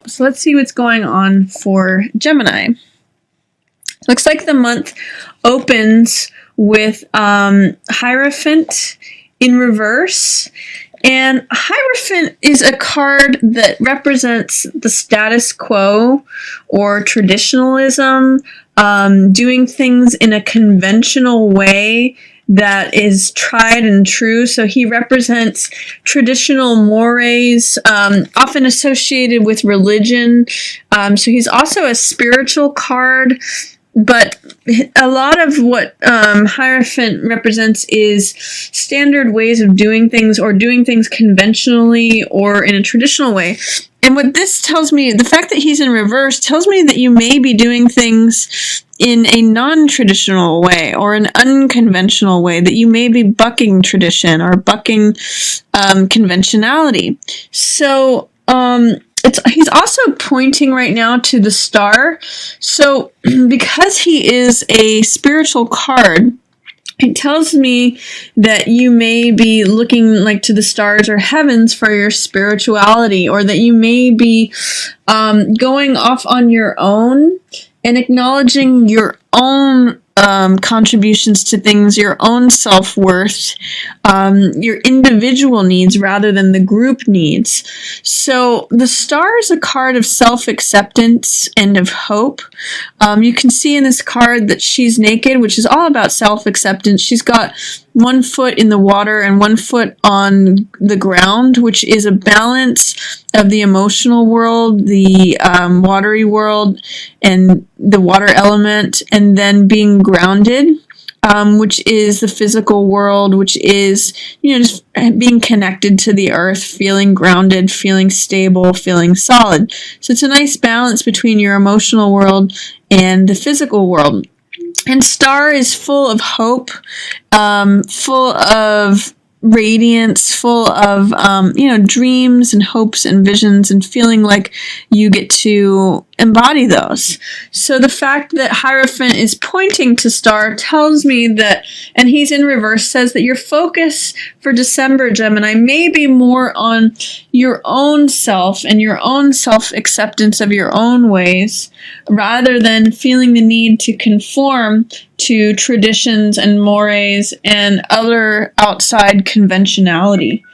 So let's see what's going on for Gemini. Looks like the month opens with Hierophant in reverse. And Hierophant is a card that represents the status quo or traditionalism, doing things in a conventional way that is tried and true. So he represents traditional mores, often associated with religion. So he's also a spiritual card. But a lot of what Hierophant represents is standard ways of doing things, or doing things conventionally or in a traditional way. And what this tells me, the fact that he's in reverse, tells me that you may be doing things in a non-traditional way or an unconventional way, that you may be bucking tradition or bucking conventionality. So, he's also pointing right now to the star. So because he is a spiritual card, it tells me that you may be looking like to the stars or heavens for your spirituality, or that you may be going off on your own and acknowledging your own contributions to things, your own self-worth, your individual needs rather than the group needs. So the star is a card of self-acceptance and of hope. You can see in this card that she's naked, which is all about self-acceptance. She's got one foot in the water and one foot on the ground, which is a balance of the emotional world, the watery world, and the water element, and then being grounded, which is the physical world, which is, just being connected to the earth, feeling grounded, feeling stable, feeling solid. So it's a nice balance between your emotional world and the physical world. And star is full of hope, full of radiance, full of, dreams and hopes and visions, and feeling like you get to embody those. So the fact that Hierophant is pointing to star tells me that, and he's in reverse, says that your focus for December, Gemini, may be more on your own self and your own self-acceptance of your own ways, rather than feeling the need to conform to traditions and mores and other outside conventionality.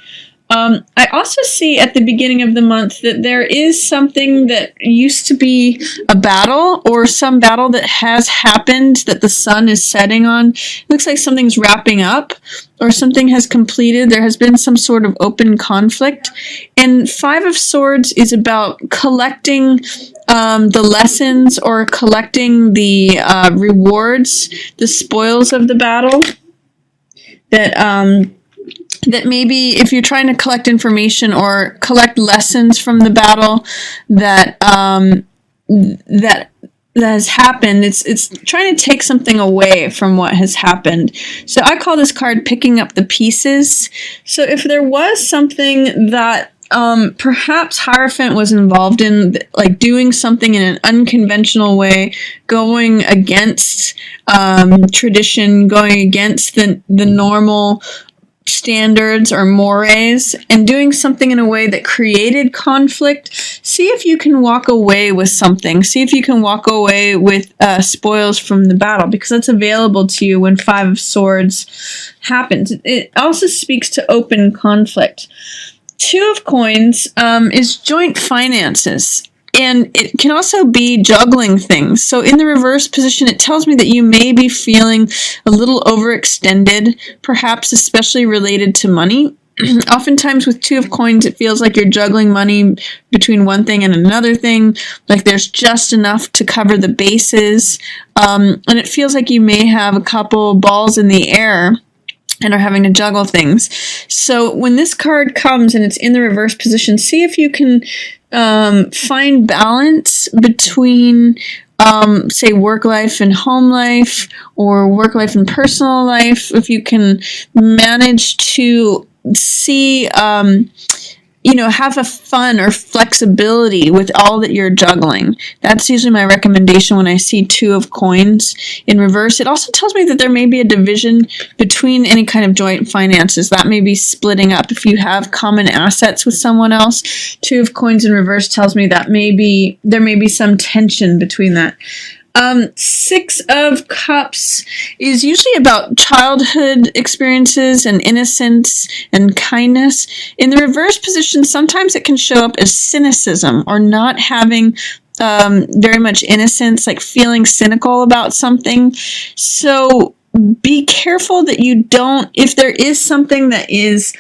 I also see at the beginning of the month that there is something that used to be a battle, or some battle that has happened that the sun is setting on. It looks like something's wrapping up, or something has completed. There has been some sort of open conflict. And Five of Swords is about collecting the lessons, or collecting the rewards, the spoils of the battle. That maybe if you're trying to collect information or collect lessons from the battle that has happened, it's trying to take something away from what has happened. So I call this card picking up the pieces. So if there was something that perhaps Hierophant was involved in, like doing something in an unconventional way, going against tradition, going against the normal standards or mores, and doing something in a way that created conflict, see if you can walk away with something. See if you can walk away with spoils from the battle, because that's available to you when Five of Swords happens. It also speaks to open conflict. Two of Coins is joint finances. And it can also be juggling things. So in the reverse position, it tells me that you may be feeling a little overextended, perhaps especially related to money. Oftentimes with Two of Coins, it feels like you're juggling money between one thing and another thing, like there's just enough to cover the bases. And it feels like you may have a couple balls in the air and are having to juggle things. So when this card comes and it's in the reverse position, see if you can find balance between, say, work life and home life, or work life and personal life. If you can manage to see have a fun or flexibility with all that you're juggling. That's usually my recommendation when I see 2 of coins in reverse. It also tells me that there may be a division between any kind of joint finances. That may be splitting up. If you have common assets with someone else, 2 of coins in reverse tells me that there may be some tension between that. 6 of Cups is usually about childhood experiences and innocence and kindness. In the reverse position, sometimes it can show up as cynicism or not having very much innocence, like feeling cynical about something. So be careful that you don't, if there is something that is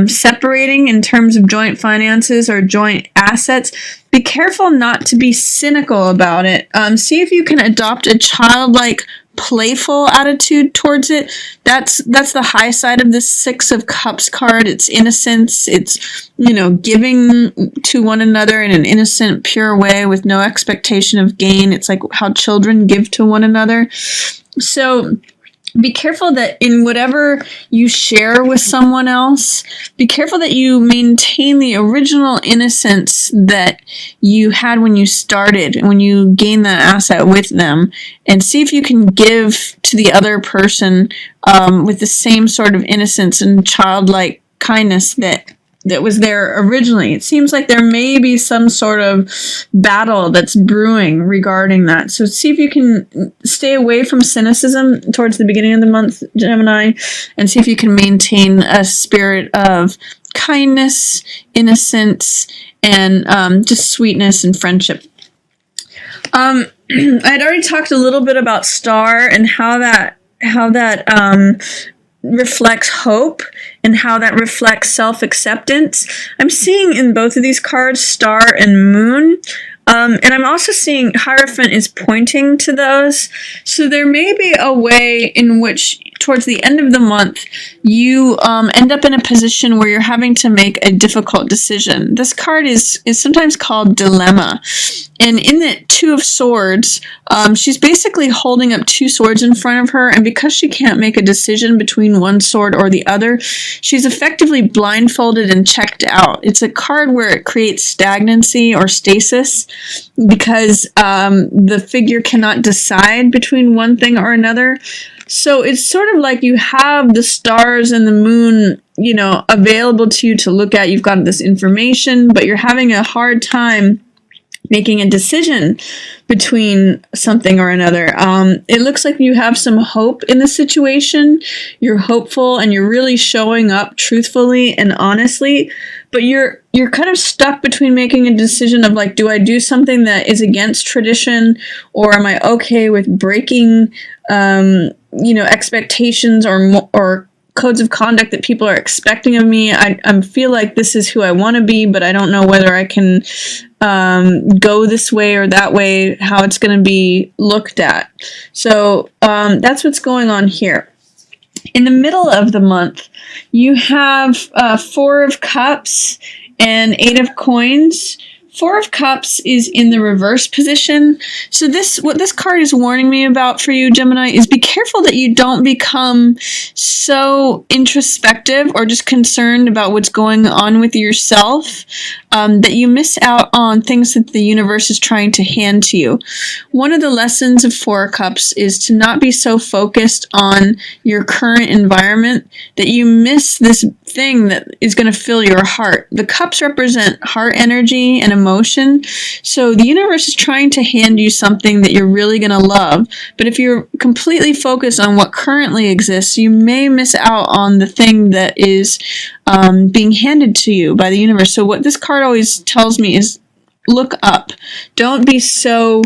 separating in terms of joint finances or joint assets, be careful not to be cynical about it. See if you can adopt a childlike, playful attitude towards it. That's the high side of this 6 of Cups card. It's innocence. It's, giving to one another in an innocent, pure way with no expectation of gain. It's like how children give to one another. So be careful that in whatever you share with someone else, be careful that you maintain the original innocence that you had when you started, when you gained that asset with them, and see if you can give to the other person with the same sort of innocence and childlike kindness that was there originally. It seems like there may be some sort of battle that's brewing regarding that. So see if you can stay away from cynicism towards the beginning of the month, Gemini, and see if you can maintain a spirit of kindness, innocence, and just sweetness and friendship. I'd already talked a little bit about star and how that reflects hope and how that reflects self-acceptance. I'm seeing in both of these cards star and moon. And I'm also seeing Hierophant is pointing to those. So there may be a way in which towards the end of the month, you end up in a position where you're having to make a difficult decision. This card is sometimes called Dilemma. And in the 2 of Swords, she's basically holding up 2 swords in front of her, and because she can't make a decision between one sword or the other, she's effectively blindfolded and checked out. It's a card where it creates stagnancy or stasis because the figure cannot decide between one thing or another. So it's sort of like you have the stars and the moon, available to you to look at. You've got this information, but you're having a hard time making a decision between something or another. It looks like you have some hope in the situation. You're hopeful and you're really showing up truthfully and honestly, but you're kind of stuck between making a decision of like, do I do something that is against tradition, or am I okay with breaking, expectations or codes of conduct that people are expecting of me? I feel like this is who I want to be, but I don't know whether I can go this way or that way, how it's going to be looked at. So that's what's going on here. In the middle of the month, you have 4 of Cups and 8 of Coins. 4 of Cups is in the reverse position. So what this card is warning me about for you, Gemini, is be careful that you don't become so introspective or just concerned about what's going on with yourself that you miss out on things that the universe is trying to hand to you. One of the lessons of 4 of Cups is to not be so focused on your current environment that you miss this thing that is going to fill your heart. The cups represent heart energy and emotion. So the universe is trying to hand you something that you're really going to love. But if you're completely focused on what currently exists, you may miss out on the thing that is being handed to you by the universe. So what this card always tells me is look up. Don't be so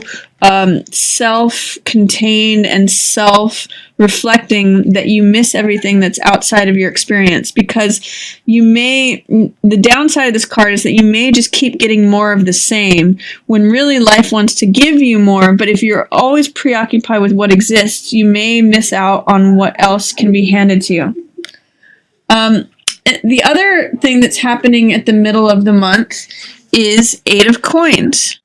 self-contained and self-reflecting that you miss everything that's outside of your experience, because the downside of this card is that you may just keep getting more of the same when really life wants to give you more. But if you're always preoccupied with what exists, you may miss out on what else can be handed to you. The other thing that's happening at the middle of the month is 8 of Coins.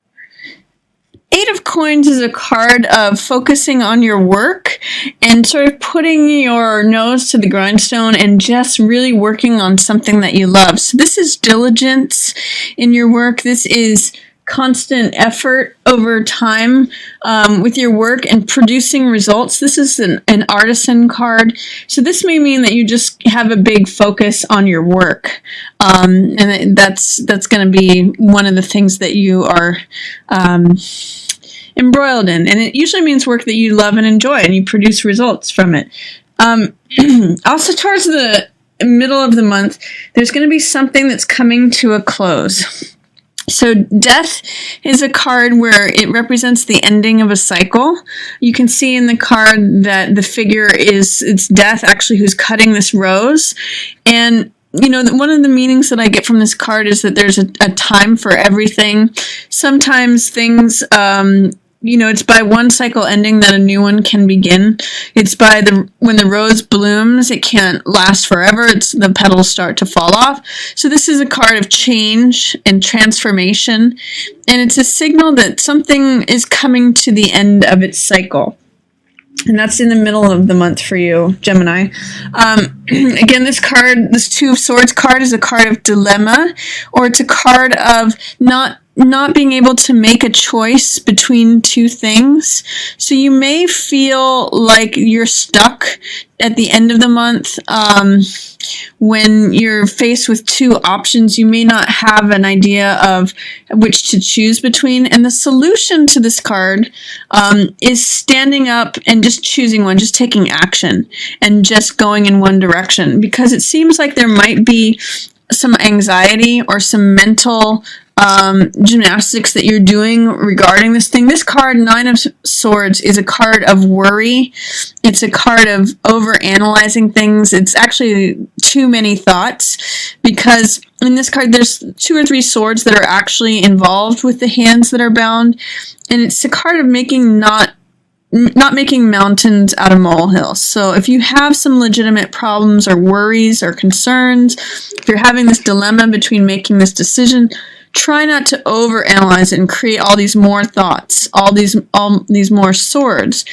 Eight of Coins is a card of focusing on your work and sort of putting your nose to the grindstone and just really working on something that you love. So this is diligence in your work. This is constant effort over time with your work and producing results. This is an artisan card. So this may mean that you just have a big focus on your work. And that's going to be one of the things that you are embroiled in. And it usually means work that you love and enjoy and you produce results from it. Also towards the middle of the month, there's going to be something that's coming to a close. So death is a card where it represents the ending of a cycle. You can see in the card that the figure it's death actually who's cutting this rose. And one of the meanings that I get from this card is that there's a time for everything. Sometimes things, it's by one cycle ending that a new one can begin. It's by when the rose blooms, it can't last forever. The petals start to fall off. So this is a card of change and transformation. And it's a signal that something is coming to the end of its cycle. And that's in the middle of the month for you, Gemini. Again, this Two of Swords card is a card of dilemma, or it's a card of not being able to make a choice between two things. So you may feel like you're stuck at the end of the month. When you're faced with two options, you may not have an idea of which to choose between. And the solution to this card is standing up and just choosing one, just taking action and just going in one direction. Because it seems like there might be some anxiety or some mental gymnastics that you're doing regarding this thing. This card, Nine of Swords, is a card of worry. It's a card of overanalyzing things. It's actually too many thoughts, because in this card there's 2 or 3 swords that are actually involved with the hands that are bound, and it's a card of not making mountains out of molehills. So if you have some legitimate problems or worries or concerns, if you're having this dilemma between making this decision, try not to overanalyze it and create all these more thoughts, all these more swords.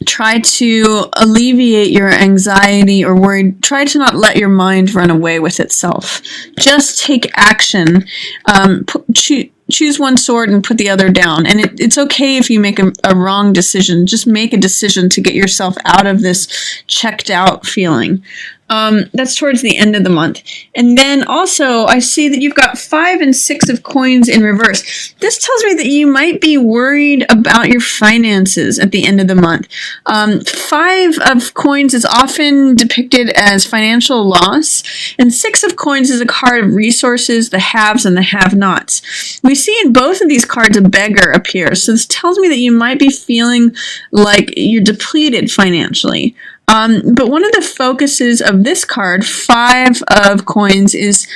Try to alleviate your anxiety or worry. Try to not let your mind run away with itself. Just take action. Choose one sword and put the other down. And it's okay if you make a wrong decision. Just make a decision to get yourself out of this checked out feeling. That's towards the end of the month. And then also, I see that you've got 5 and 6 of coins in reverse. This tells me that you might be worried about your finances at the end of the month. 5 of coins is often depicted as financial loss, and 6 of coins is a card of resources, the haves and the have-nots. We see in both of these cards a beggar appears, so this tells me that you might be feeling like you're depleted financially. But one of the focuses of this card, 5 of coins, is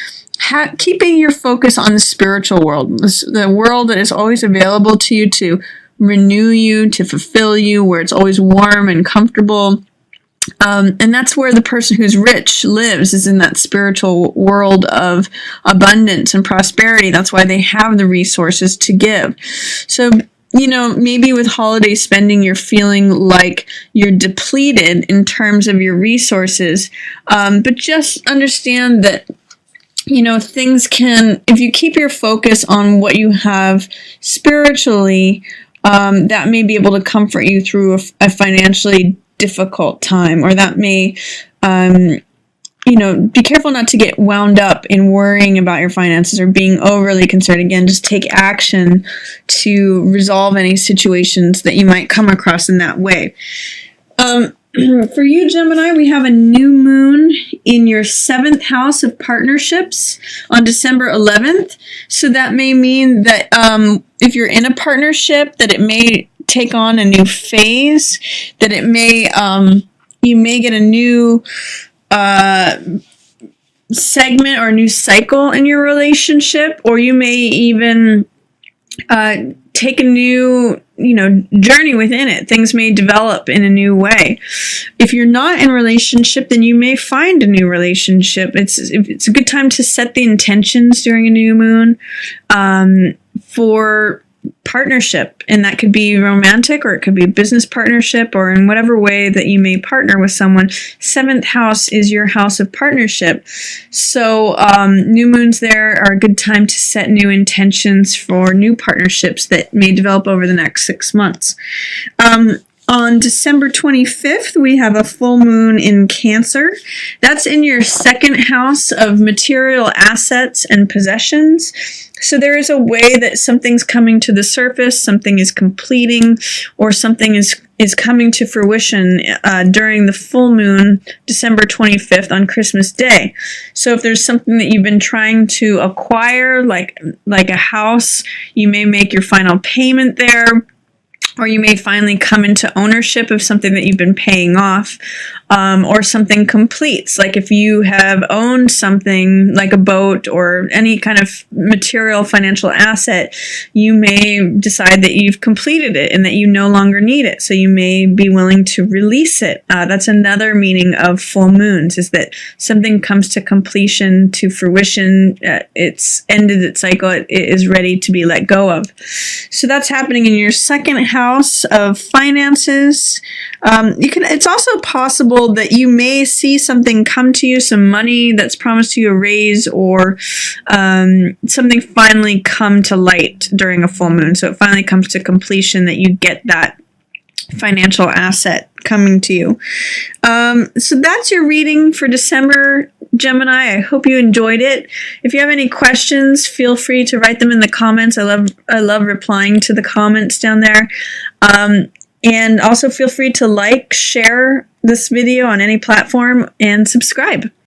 keeping your focus on the spiritual world, the world that is always available to you to renew you, to fulfill you, where it's always warm and comfortable. And that's where the person who's rich lives, is in that spiritual world of abundance and prosperity. That's why they have the resources to give. So, maybe with holiday spending, you're feeling like you're depleted in terms of your resources. But just understand that, things can, if you keep your focus on what you have spiritually, that may be able to comfort you through a financially difficult time, or that may, be careful not to get wound up in worrying about your finances or being overly concerned. Again, just take action to resolve any situations that you might come across in that way. For you, Gemini, we have a new moon in your 7th house of partnerships on December 11th. So that may mean that if you're in a partnership, that it may take on a new phase, that it may, you may get a new segment or a new cycle in your relationship, or you may even take a new journey within it. Things may develop in a new way. If you're not in a relationship, then you may find a new relationship. It's a good time to set the intentions during a new moon for partnership, and that could be romantic, or it could be a business partnership, or in whatever way that you may partner with someone. 7th house is your house of partnership. So new moons there are a good time to set new intentions for new partnerships that may develop over the next 6 months. On December 25th, we have a full moon in Cancer. That's in your 2nd house of material assets and possessions. So there is a way that something's coming to the surface, something is completing, or something is coming to fruition during the full moon, December 25th on Christmas Day. So if there's something that you've been trying to acquire, like a house, you may make your final payment there. Or you may finally come into ownership of something that you've been paying off, or something completes. Like if you have owned something like a boat or any kind of material financial asset, you may decide that you've completed it and that you no longer need it. So you may be willing to release it. That's another meaning of full moons, is that something comes to completion, to fruition. It's ended its cycle. It is ready to be let go of. So that's happening in your 2nd house of finances. It's also possible that you may see something come to you, some money that's promised you, a raise, or something finally come to light during a full moon. So it finally comes to completion, that you get that financial asset coming to you. So that's your reading for December, Gemini. I hope you enjoyed it. If you have any questions, feel free to write them in the comments. I love replying to the comments down there. And also feel free to like, share this video on any platform, and subscribe.